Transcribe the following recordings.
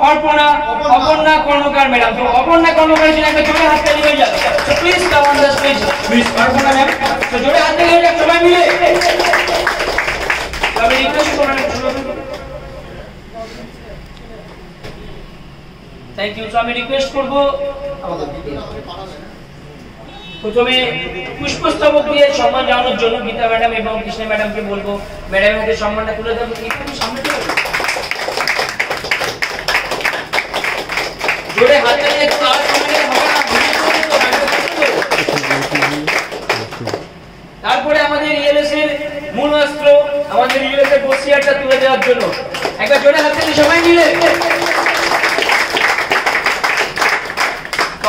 অপর্ণা কর্মকার madam. তো অপর্ণা কর্মকারের জন্য একটা জোরে হাত তালি হয়ে যাবে। তো please come on the stage miss Aparna ma'am. তো জোরে হাত তালি হয়ে যাক সবাই মিলে। আমি রিকোয়েস্ট করব, থ্যাংক ইউ। তো আমি রিকোয়েস্ট করব প্রথমে পুষ্পস্তবক দিয়ে সম্মান জানানোর জন্য গীতা ম্যাডাম এবং কৃষ্ণা ম্যাডামকে বলবো ম্যাডামের হাতে সম্মানটা তুলে দেবো। একটু সামনে জোরে হাত তালি একটু আওয়াজ করলে হবে না। তারপরে আমাদের ইএলএস এর মূল অস্ত্র আমাদের ইএলএস এর বসিয়ারটা তুলে দেওয়ার জন্য একবার জোরে হাত তালি সবাই মিলে।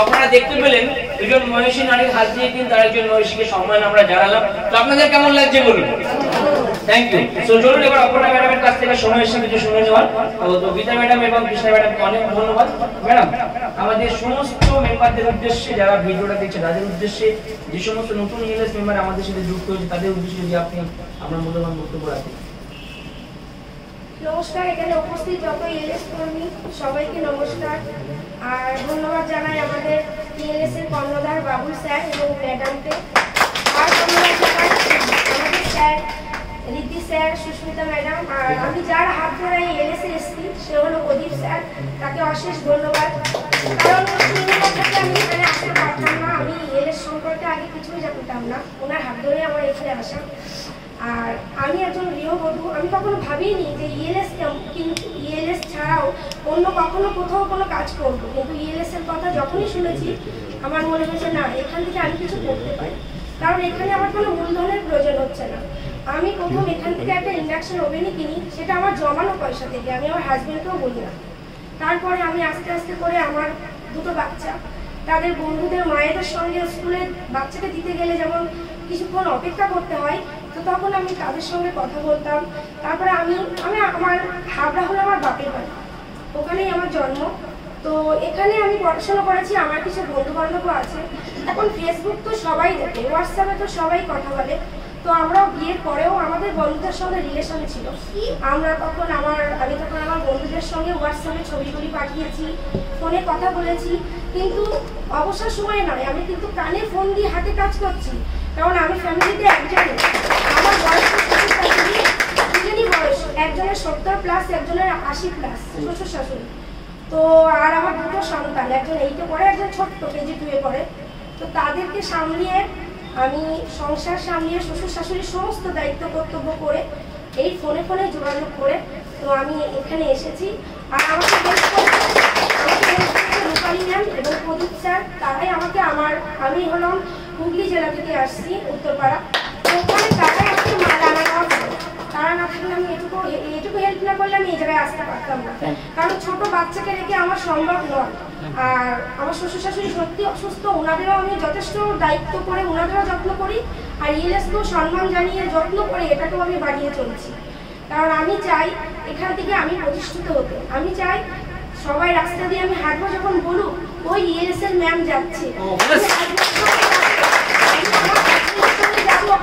আপনারা দেখতে পেলেন দুজন মহিষী নারীর হাত দিয়ে কিন্তু তার একজন মহিষীকে সম্মান আমরা জানালাম। তো আপনাদের কেমন লাগছে বলুন? Thank you. সো চলুন এবার অপর্ণা ম্যাডামের কাছ থেকে সময়ের সাথে কিছু শুনে নেওয়ার। তো গীতা ম্যাডাম এবং কৃষ্ণা ম্যাডামকে অনেক ধন্যবাদ। ম্যাডাম আমাদের সমস্ত মেম্বারদের উদ্দেশ্যে, যারা ভিডিওটা দেখছে তাদের উদ্দেশ্যে, যে সমস্ত নতুন ইএলএস মেম্বার আমাদের সাথে যুক্ত হয়েছে তাদের উদ্দেশ্যে যদি আপনি আপনার মূল্যবান বক্তব্য রাখেন। নমস্কার, এখানে উপস্থিত যত ইএলএস কর্মী সবাইকে নমস্কার। আর ধন্যবাদ জানাই আমাদের ইএলএস এর কর্ণধার বাবুল স্যার এবং ম্যাডামকে। আর ধন্যবাদ জানাই আমাদের sir Riddhi sir, Susmita madam. আর আমি যার হাত ধরে ইএলএস এ এসেছি সে হলো প্রদীপ স্যার, তাকে অশেষ ধন্যবাদ। কারণ আমি এখানে আসতে পারতাম না, আমি ইএলএস সম্পর্কে আগে কিছুই জানতাম না, ওনার হাত ধরে আমার এখানে আসা। আর আমি একজন গৃহবধূ, আমি কখনো ভাবিনি যে কিন্তু ইএলএস ছাড়াও অন্য কখনো কোথাও কোনো কাজ করবো, কিন্তু ইএলএস এর কথা যখনই শুনেছি আমার মনে হয়েছে না, এখান থেকে আমি কিছু করতে পারি। কারণ এখানে আমার কোনো মূলধনের প্রয়োজন হচ্ছে না। আমি প্রথম এখান থেকে একটা ইন্ডাকশন ওভেনই কিনি, সেটা আমার জমানো পয়সা থেকে, আমি আমার হাজব্যান্ডকেও বলি না। তারপরে আমি আস্তে আস্তে করে আমার দুটো বাচ্চা, তাদের বন্ধুদের মায়েদের সঙ্গে স্কুলে বাচ্চাকে দিতে গেলে যেমন কিছুক্ষণ অপেক্ষা করতে হয়, তো তখন আমি তাদের সঙ্গে কথা বলতাম। তারপরে আমি আমার হাবড়া হলো আমার বাপের বাড়ি, ওখানেই আমার জন্ম। তো এখানে আমি পড়াশোনা করেছি, আমার কিছু বন্ধু বান্ধবও আছে। এখন ফেসবুক তো সবাই দেখে, হোয়াটসঅ্যাপে তো সবাই কথা বলে। তো আমরাও বিয়ের পরেও আমাদের বন্ধুদের সঙ্গে রিলেশন ছিল। আমি তখন আমার বন্ধুদের সঙ্গে হোয়াটসঅ্যাপে ছবিগুলি পাঠিয়েছি, ফোনে কথা বলেছি। কিন্তু অবসর সময় নয়, আমি কিন্তু কানে ফোন দিয়ে হাতে কাজ করছি। কারণ আমি ফ্যামিলিতে একজনই, আমার বয়স দুজনই বয়স, একজনের 70+, একজনের 80+, শ্বশুর শাশুড়ি। তো আর আমার দুটো সন্তান, একজন 8-এ পড়ে, একজন ছোট্ট KG 2-এ পড়ে। তো তাদেরকে সামলিয়ে আমি সংসার সামলিয়ে শ্বশুর শাশুড়ির সমস্ত দায়িত্ব কর্তব্য করে এই ফোনে যোগাযোগ করে তো আমি এখানে এসেছি। আর আমাকে রূপালী ম্যাম এবং প্রদীপ স্যার, তারাই আমাকে আমি হলাম হুগলি জেলা থেকে আসছি, উত্তরপাড়া। তো ওখানে তারাই আমাকে রান্না খাওয়া করে। তারা না থাকলে আমি এটুকু হেল্প না করলে আমি এই জায়গায় আসতে পারতাম না। কারণ ছোট বাচ্চাকে রেখে আমার সম্ভব নয়। আর আমার শ্বশুর শাশুড়ি সত্যি অসুস্থ, ওনাদেরও আমি যথেষ্ট দায়িত্ব করে ওনাদেরও যত্ন করি। আর ইএলএসকেও সম্মান জানিয়ে যত্ন করে এটাকেও আমি বাড়িয়ে চলছি। কারণ আমি চাই এখান থেকে আমি প্রতিষ্ঠিত হতে। আমি চাই সবাই রাস্তা দিয়ে আমি হাঁটবো, যখন বলুক ওই ইএলএস এর ম্যাম যাচ্ছে,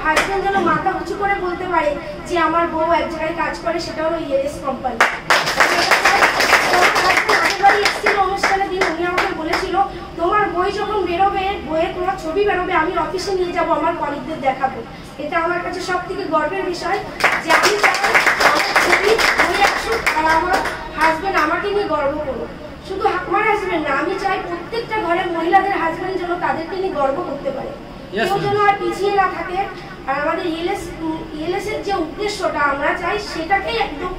হাজবেন্ড যেন মাথা উঁচু করে বলতে পারে যে আমার বউ এক জায়গায় কাজ করে, সেটা হলো ইএলএস কোম্পানি। অনুষ্ঠানের দিন উনি আমাকে বলেছিল, তোমার বই যখন বেরোবে, বইয়ে তোমার ছবি বেরোবে, আমি অফিসে নিয়ে যাবো, আমার কলিগদের দেখাবো। এটা আমার কাছে সব থেকে গর্বের বিষয় যে আমি ছবি বই আসুক আর আমার হাজবেন্ড আমাকে নিয়ে গর্ব করুক। শুধু আমার হাজবেন্ড না, আমি চাই প্রত্যেকটা ঘরের মহিলাদের হাজবেন্ড যেন তাদেরকে নিয়ে গর্ব করতে পারে, কেউ যেন আর পিছিয়ে না থাকে। আর আমাদের ইএলএস এর যে উদ্দেশ্যটা আমরা চাই, সেটাকেই একদম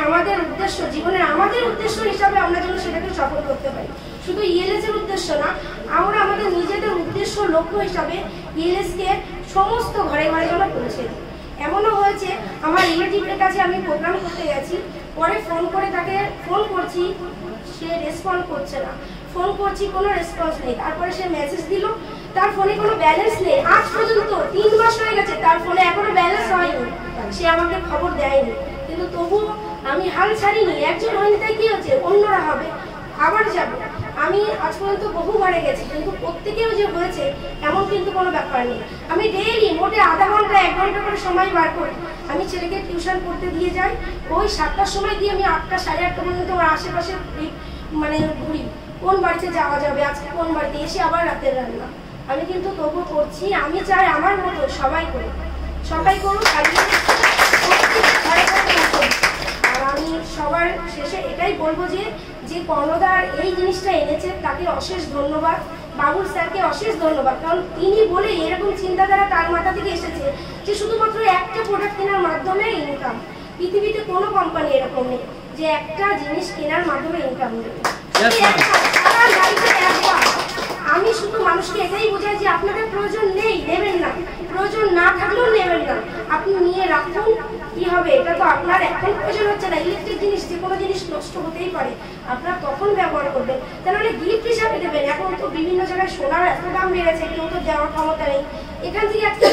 আমাদের উদ্দেশ্য, জীবনের আমাদের উদ্দেশ্য হিসাবে আমরা যেন সেটাকে সফল করতে পারি। শুধু ইএলএস এর উদ্দেশ্য না, আমরা আমাদের নিজেদের উদ্দেশ্য লক্ষ্য হিসাবে ইএলএস কে সমস্ত ঘরে ঘরে যেন পৌঁছে দিই। এমনও হয়েছে আমার রিলেটিভের কাছে আমি প্রোগ্রাম করতে গেছি, পরে ফোন করে তাকে ফোন করছি, সে রেসপন্ড করছে না, ফোন করছি কোনো রেসপন্স নেই। তারপরে সে মেসেজ দিল, তার ফোনে কোনো ব্যালেন্স নেই, আজ পর্যন্ত 3 মাস হয়ে গেছে তার ফোনে এখনো ব্যালেন্স হয়নি, সে আমাকে খবর দেয়নি। কিন্তু তবু আমি হাল ছাড়িনি, একজন হয়নি তাই কি হচ্ছে, অন্যরা হবে, আবার যাব। আমি আমি আজ পর্যন্ত বহুবারে গেছি, কিন্তু প্রত্যেকেও যে হয়েছে এমন কিন্তু কোনো ব্যাপার নেই। আমি ডেইলি মোটে আধা ঘন্টা 1 ঘন্টা করে সময় বার করি। আমি ছেলেকে টিউশন পড়তে দিয়ে যাই, ওই 7টার সময় দিয়ে আমি 8টা 8:30 পর্যন্ত আমার আশেপাশে মানে ঘুরি, কোন বাড়িতে যাওয়া যাবে, আজকে কোন বাড়িতে, এসে আবার রাতের রান্না। আমি কিন্তু তবু করছি। আমি চাই আমার মতো সবাই করুক, সবাই করুক। আর আমি সবার শেষে এটাই বলবো যে কর্ণধার এই জিনিসটা এনেছে তাকে অশেষ ধন্যবাদ, বাবুল স্যারকে অশেষ ধন্যবাদ। কারণ তিনি বলে এরকম চিন্তাধারা তার মাথা থেকে এসেছে যে শুধুমাত্র একটা প্রোডাক্ট কেনার মাধ্যমে ইনকাম। পৃথিবীতে কোনো কোম্পানি এরকম নেই যে একটা জিনিস কেনার মাধ্যমে ইনকাম দেবে। আমি শুধু মানুষকে এটাই বোঝাই যে আপনাদের প্রয়োজন নেই, নেবেন না, প্রয়োজন না থাকলেও নেবেন না, আপনি নিয়ে রাখুন। কি হবে, এটা তো আপনার এখন প্রয়োজন হচ্ছে না। ইলেকট্রিক জিনিস, যে কোনো জিনিস নষ্ট হতেই পারে, আপনারা তখন ব্যবহার করবেন, তাহলে গিফট হিসাবে দেবেন। এখন তো বিভিন্ন জায়গায় সোনার এত দাম বেড়েছে, কেউ তো দেওয়ার ক্ষমতা নেই। এখান থেকে একটা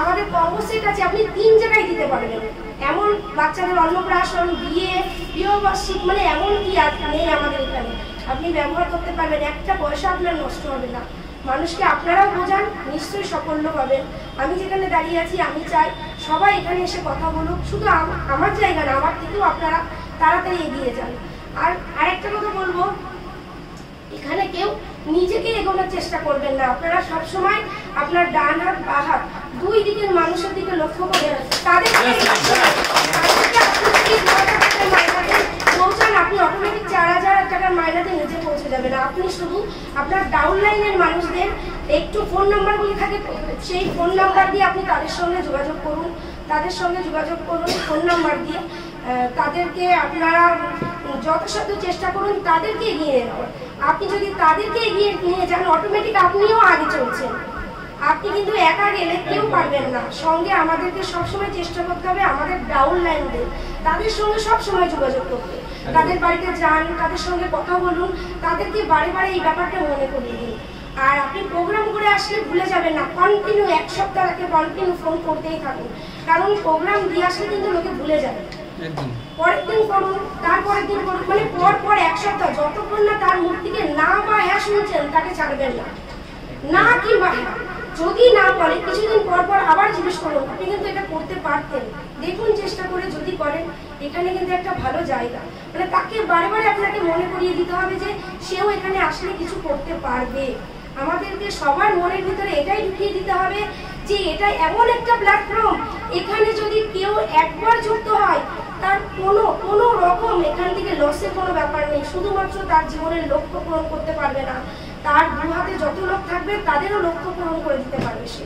আমাদের কম্বো সেট আছে, আপনি 3 জায়গায় দিতে পারবেন। এমন বাচ্চাদের অন্নপ্রাশন, বিয়ে, বিবাহবার্ষিক, মানে এমন কি নেই আমাদের এখানে, আপনি ব্যবহার করতে পারবেন, একটা পয়সা আপনার নষ্ট হবে না। মানুষকে আপনারাও বোঝান, নিশ্চয়ই সাফল্য পাবেন। আমি যেখানে দাঁড়িয়ে আছি, আমি চাই সবাই এখানে এসে কথা বলুক। শুধু আমার জায়গা না, আমার থেকেও আপনারা তাড়াতাড়ি এগিয়ে যান। আর আরেকটা কথা বলবো, এখানে কেউ নিজেকে এগোনোর চেষ্টা করবেন না। আপনারা সবসময় আপনার ডান হাত বা হাত 2 দিকের মানুষের দিকে লক্ষ্য করে তাদেরকে পৌঁছান, আপনি অটোমেটিক 4000 টাকার মাইনাতে নিজে পৌঁছে যাবেন। আপনি শুধু আপনার ডাউন লাইনের মানুষদের একটু ফোন নাম্বারগুলি থাকে, সেই ফোন নাম্বার দিয়ে আপনি তাদের সঙ্গে যোগাযোগ করুন, ফোন নাম্বার দিয়ে তাদেরকে আপনারা যথাসাধ্য চেষ্টা করুন তাদেরকে এগিয়ে নেওয়ার। আপনি যদি তাদেরকে এগিয়ে নিয়ে যান, অটোমেটিক আপনিও আগে চলছেন। আপনি কিন্তু একা গেলে কেউ পারবেন না, সঙ্গে আমাদেরকে সবসময় চেষ্টা করতে হবে আমাদের ডাউন লাইনদের, তাদের সঙ্গে সবসময় যোগাযোগ করতে। তাদের বাড়িতে যান, তাদের সঙ্গে কথা বলুন, তাদেরকে বারে বারে এই ব্যাপারটা মনে করিয়ে দিন। আর আপনি প্রোগ্রাম করে আসলে ভুলে যাবেন না, কন্টিনিউ 1 সপ্তাহ আগে কন্টিনিউ ফোন করতেই থাকুন, কারণ প্রোগ্রাম দিয়ে আসলে কিন্তু লোকে ভুলে যাবে। পরের দিন করুন, তারপরের দিন করুন, মানে পর 1 সপ্তাহ, যতক্ষণ না তার মুখ থেকে না বা হ্যাঁ শুনছেন তাকে ছাড়বেন না, না কিংবা হ্যাঁ। যদি না বলে কিছুদিন পর আবার জিজ্ঞেস করুন, আপনি কিন্তু এটা করতে পারতেন, দেখুন চেষ্টা করে যদি করেন। এখানে কিন্তু একটা ভালো জায়গা, মানে তাকে বারে বারে আপনাকে মনে করিয়ে দিতে হবে যে সেও এখানে আসলে কিছু করতে পারবে। আমাদেরকে সবার মনের ভিতরে এটাই ঢুকিয়ে দিতে হবে যে এটা এমন একটা প্ল্যাটফর্ম, এখানে যদি কেউ একবার যুক্ত হয় তার কোনো রকম এখান থেকে লসের কোনো ব্যাপার নেই। শুধুমাত্র তার জীবনের লক্ষ্য পূরণ করতে পারবে না, তার 2 হাতে যত লোক থাকবে তাদেরও লক্ষ্য পূরণ করে দিতে পারবে সে।